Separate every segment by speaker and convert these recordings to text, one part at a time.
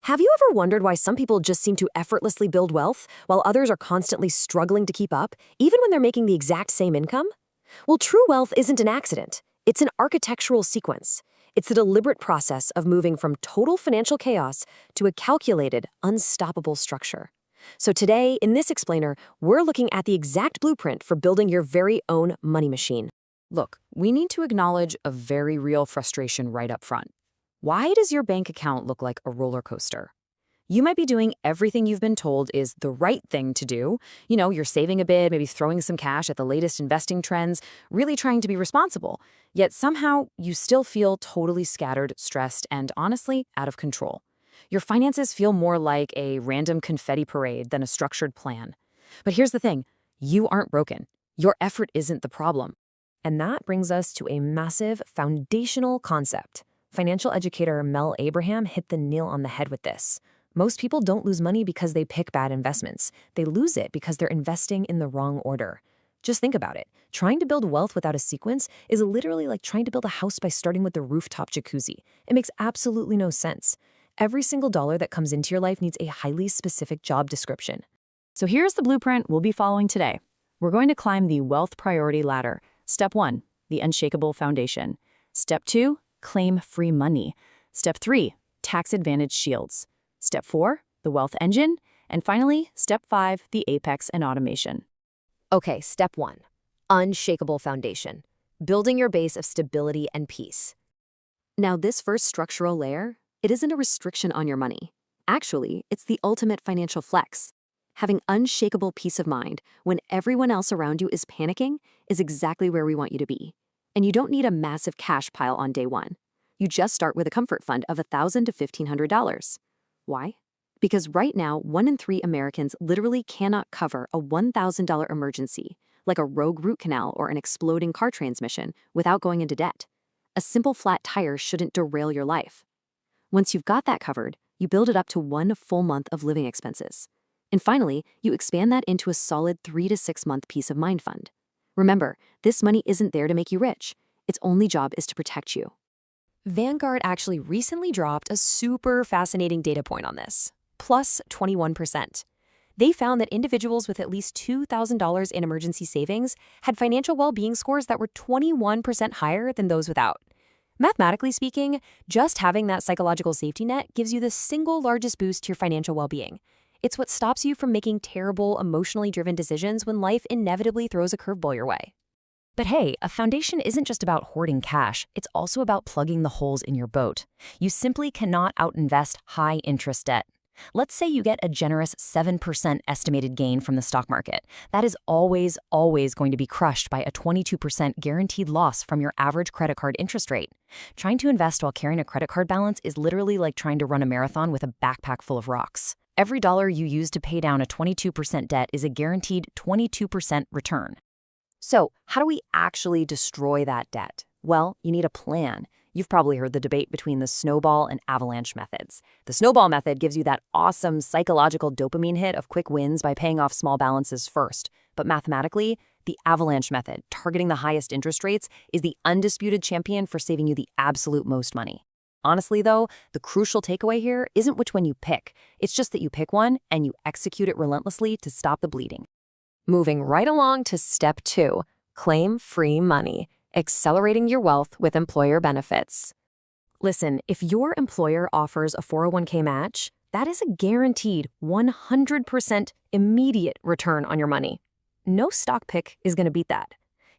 Speaker 1: Have you ever wondered why some people just seem to effortlessly build wealth, while others are constantly struggling to keep up, even when they're making the exact same income? Well, true wealth isn't an accident. It's an architectural sequence. It's a deliberate process of moving from total financial chaos to a calculated, unstoppable structure. So today, in this explainer, we're looking at the exact blueprint for building your very own money machine.
Speaker 2: Look, we need to acknowledge a very real frustration right up front. Why does your bank account look like a roller coaster? You might be doing everything you've been told is the right thing to do. You're saving a bit, maybe throwing some cash at the latest investing trends, really trying to be responsible. Yet somehow you still feel totally scattered, stressed, and honestly out of control. Your finances feel more like a random confetti parade than a structured plan. But here's the thing, you aren't broken. Your effort isn't the problem.
Speaker 1: And that brings us to a massive foundational concept. Financial educator Mel Abraham hit the nail on the head with this. Most people don't lose money because they pick bad investments. They lose it because they're investing in the wrong order. Just think about it. Trying to build wealth without a sequence is literally like trying to build a house by starting with the rooftop jacuzzi. It makes absolutely no sense. Every single dollar that comes into your life needs a highly specific job description.
Speaker 2: So here's the blueprint we'll be following today. We're going to climb the wealth priority ladder. Step 1, the unshakable foundation. Step 2, claim free money. Step 3, tax advantage shields. Step 4, the wealth engine. And finally, Step 5, the apex and automation.
Speaker 1: Okay, step 1, unshakable foundation, building your base of stability and peace. Now, this first structural layer, it isn't a restriction on your money. Actually, it's the ultimate financial flex. Having unshakable peace of mind when everyone else around you is panicking is exactly where we want you to be. And you don't need a massive cash pile on day one. You just start with a comfort fund of $1,000 to $1,500. Why? Because right now, 1 in 3 Americans literally cannot cover a $1,000 emergency, like a rogue root canal or an exploding car transmission, without going into debt. A simple flat tire shouldn't derail your life. Once you've got that covered, you build it up to 1 full month of living expenses. And finally, you expand that into a solid 3 to 6 month peace of mind fund. Remember, this money isn't there to make you rich. Its only job is to protect you. Vanguard actually recently dropped a super fascinating data point on this, plus 21%. They found that individuals with at least $2,000 in emergency savings had financial well-being scores that were 21% higher than those without. Mathematically speaking, just having that psychological safety net gives you the single largest boost to your financial well-being. It's what stops you from making terrible, emotionally driven decisions when life inevitably throws a curveball your way. But hey, a foundation isn't just about hoarding cash, it's also about plugging the holes in your boat. You simply cannot outinvest high-interest debt. Let's say you get a generous 7% estimated gain from the stock market. That is always going to be crushed by a 22% guaranteed loss from your average credit card interest rate. Trying to invest while carrying a credit card balance is literally like trying to run a marathon with a backpack full of rocks. Every dollar you use to pay down a 22% debt is a guaranteed 22% return. So, how do we actually destroy that debt? Well, you need a plan. You've probably heard the debate between the Snowball and Avalanche methods. The Snowball method gives you that awesome psychological dopamine hit of quick wins by paying off small balances first. But mathematically, the Avalanche method, targeting the highest interest rates, is the undisputed champion for saving you the absolute most money. Honestly, though, the crucial takeaway here isn't which one you pick. It's just that you pick one and you execute it relentlessly to stop the bleeding. Moving right along to step 2, claim free money, accelerating your wealth with employer benefits. Listen, if your employer offers a 401k match, that is a guaranteed 100% immediate return on your money. No stock pick is going to beat that.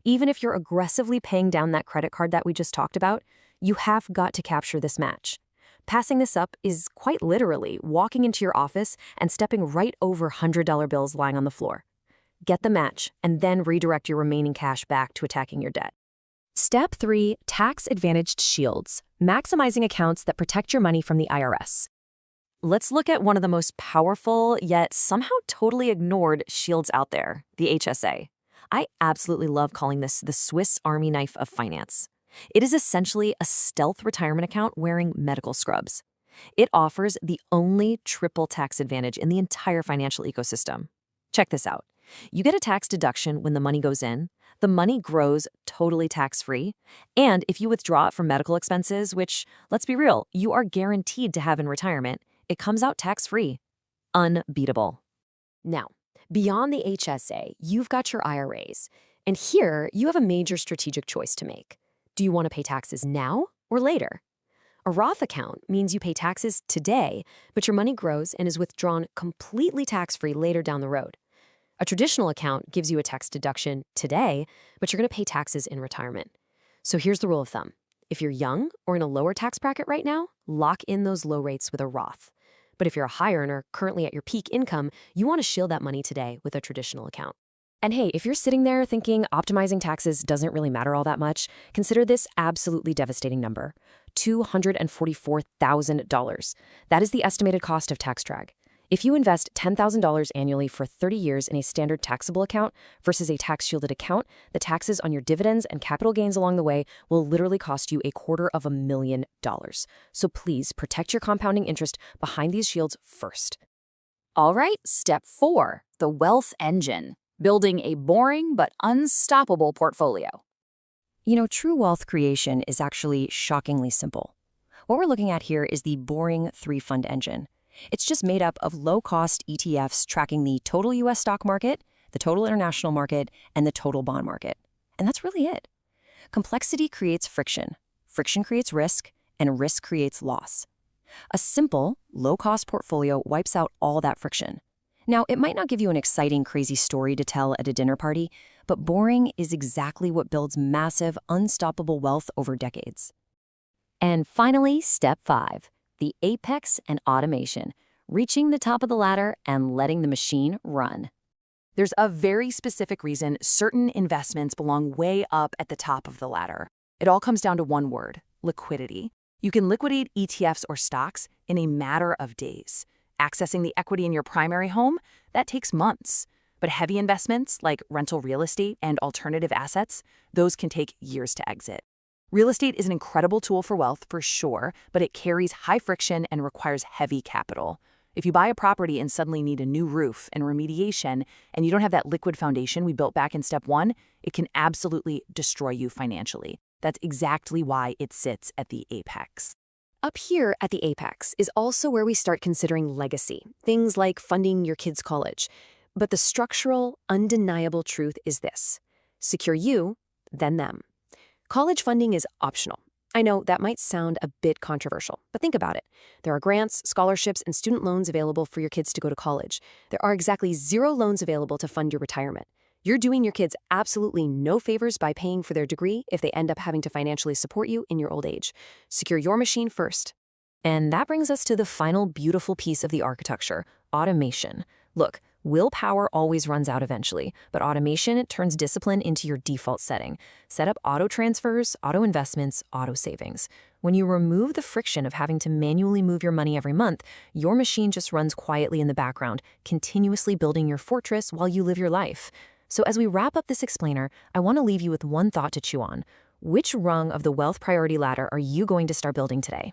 Speaker 1: Even if you're aggressively paying down that credit card that we just talked about, you have got to capture this match. Passing this up is quite literally walking into your office and stepping right over $100 bills lying on the floor. Get the match, and then redirect your remaining cash back to attacking your debt. Step 3, tax-advantaged shields, maximizing accounts that protect your money from the IRS. Let's look at one of the most powerful, yet somehow totally ignored shields out there, the HSA. I absolutely love calling this the Swiss Army knife of finance. It is essentially a stealth retirement account wearing medical scrubs. It offers the only triple tax advantage in the entire financial ecosystem. Check this out. You get a tax deduction when the money goes in, the money grows totally tax-free, and if you withdraw it for medical expenses, which, let's be real, you are guaranteed to have in retirement,
Speaker 2: it comes out tax-free. Unbeatable.
Speaker 1: Now, beyond the HSA, you've got your IRAs. And here, you have a major strategic choice to make. Do you want to pay taxes now or later? A Roth account means you pay taxes today, but your money grows and is withdrawn completely tax-free later down the road. A traditional account gives you a tax deduction today, but you're going to pay taxes in retirement. So here's the rule of thumb. If you're young or in a lower tax bracket right now, lock in those low rates with a Roth. But if you're a high earner, currently at your peak income, you want to shield that money today with a traditional account.
Speaker 2: And hey, if you're sitting there thinking optimizing taxes doesn't really matter all that much, consider this absolutely devastating number: $244,000. That is the estimated cost of tax drag. If you invest $10,000 annually for 30 years in a standard taxable account versus a tax-shielded account, the taxes on your dividends and capital gains along the way will literally cost you $250,000. So please protect your compounding interest behind these shields first.
Speaker 3: All right, step 4, the wealth engine. Building a boring but unstoppable portfolio.
Speaker 2: You know, true wealth creation is actually shockingly simple. What we're looking at here is the boring 3-fund engine. It's just made up of low-cost ETFs tracking the total U.S. stock market, the total international market, and the total bond market. And that's really it. Complexity creates friction. Friction creates risk, and risk creates loss. A simple, low-cost portfolio wipes out all that friction. Now, it might not give you an exciting, crazy story to tell at a dinner party, but boring is exactly what builds massive, unstoppable wealth over decades.
Speaker 1: And finally, step 5, the apex and automation, reaching the top of the ladder and letting the machine run.
Speaker 4: There's a very specific reason certain investments belong way up at the top of the ladder. It all comes down to one word: liquidity. You can liquidate ETFs or stocks in a matter of days. Accessing the equity in your primary home, that takes months. But heavy investments like rental real estate and alternative assets, those can take years to exit. Real estate is an incredible tool for wealth, for sure, but it carries high friction and requires heavy capital. If you buy a property and suddenly need a new roof and remediation, and you don't have that liquid foundation we built back in step 1, it can absolutely destroy you financially. That's exactly why it sits at the apex.
Speaker 1: Up here at the apex is also where we start considering legacy, things like funding your kids' college. But the structural, undeniable truth is this: secure you, then them. College funding is optional. I know that might sound a bit controversial, but think about it. There are grants, scholarships, and student loans available for your kids to go to college. There are exactly 0 loans available to fund your retirement. You're doing your kids absolutely no favors by paying for their degree if they end up having to financially support you in your old age. Secure your machine first.
Speaker 2: And that brings us to the final beautiful piece of the architecture: automation. Look, willpower always runs out eventually, but automation turns discipline into your default setting. Set up auto transfers, auto investments, auto savings. When you remove the friction of having to manually move your money every month, your machine just runs quietly in the background, continuously building your fortress while you live your life. So as we wrap up this explainer, I want to leave you with one thought to chew on. Which rung of the wealth priority ladder are you going to start building today?